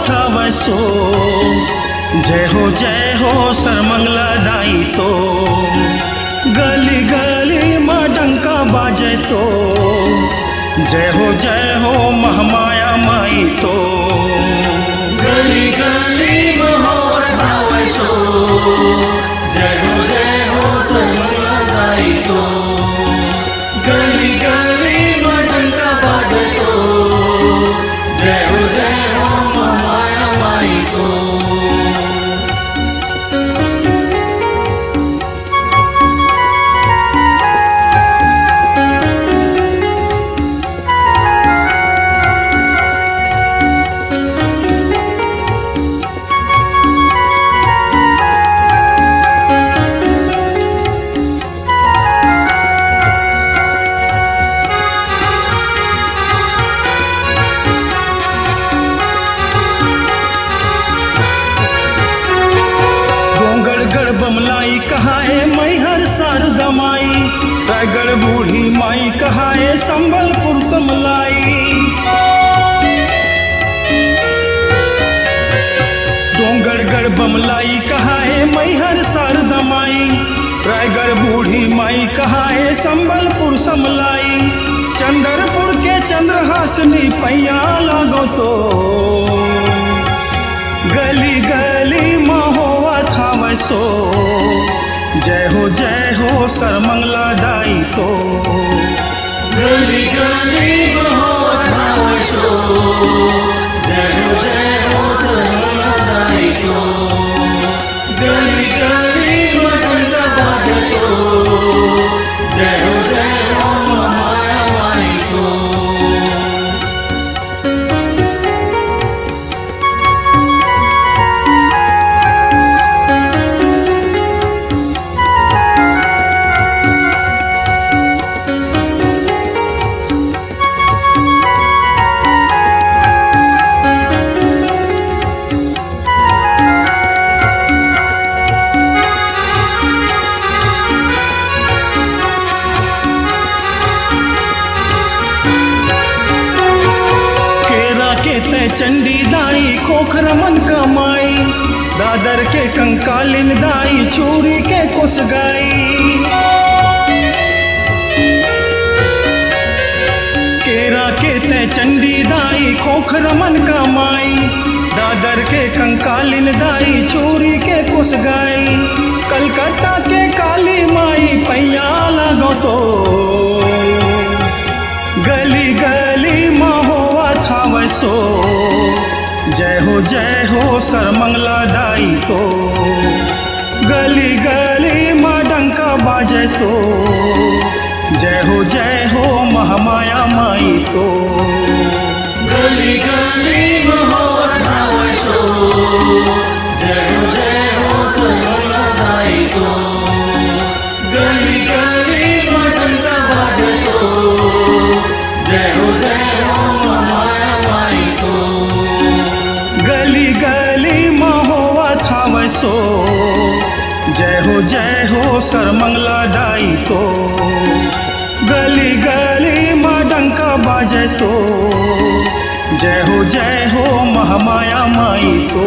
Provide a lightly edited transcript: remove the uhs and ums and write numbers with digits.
था वैसो। जय हो सर्वमंगला दाई तो, गली गली माँ डंका बाजे तो। जय हो महामाया माई तो, गली गली में होत था वैसो। जय हो सर्वमंगला दाई तो, गली गली में डंका बाजे तो। जय हो महामाया माई तो। बमलाई कहाए मैहर शारदा माई, रायगढ़ बूढ़ी माई कहाए संबलपुर समलाई। डोंगरगढ़ बमलाई कहाए मैहर शारदा माई, रायगढ़ बूढ़ी माई कहाए संबलपुर समलाई। चंद्रपुर के चंद्रहासनी पैया लागो तो, गली गली माँ होवा था वैसो। जय हो सर्वमंगला दाई तो, गली गली में होत था वैसो। जय हो सर्वमंगला दाई तो, गली गली में डंका बाजे तो। जय हो महामाया माई तो। चंडी दाई खोखर मन कमाई, दादर के कंकालिन दाई चूरी के कुस गाई। केरा के ते चंडी दाई खोखर मन कमाई, दादर के कंकालिन दाई चूरी के कुस गाई। कलकत्ता के काली माई पैया लागो तो, गली गली माँ होवा था वैसो। जय हो सर्वमंगला दाई तो, गली गली माँ डंका बाजे तो। जय हो महामाया माई तो, गली गली में होत था वैसो। जय हो सर्वमंगला दाई तो, गली गली में डंका बाजे तो। जय हो महामाया माई तो, गली गली माँ होवा था वैसो। जय हो सर्वमंगला दाई तो, गली गली माँ डंका बाजे तो। जय हो महामाया माई तो।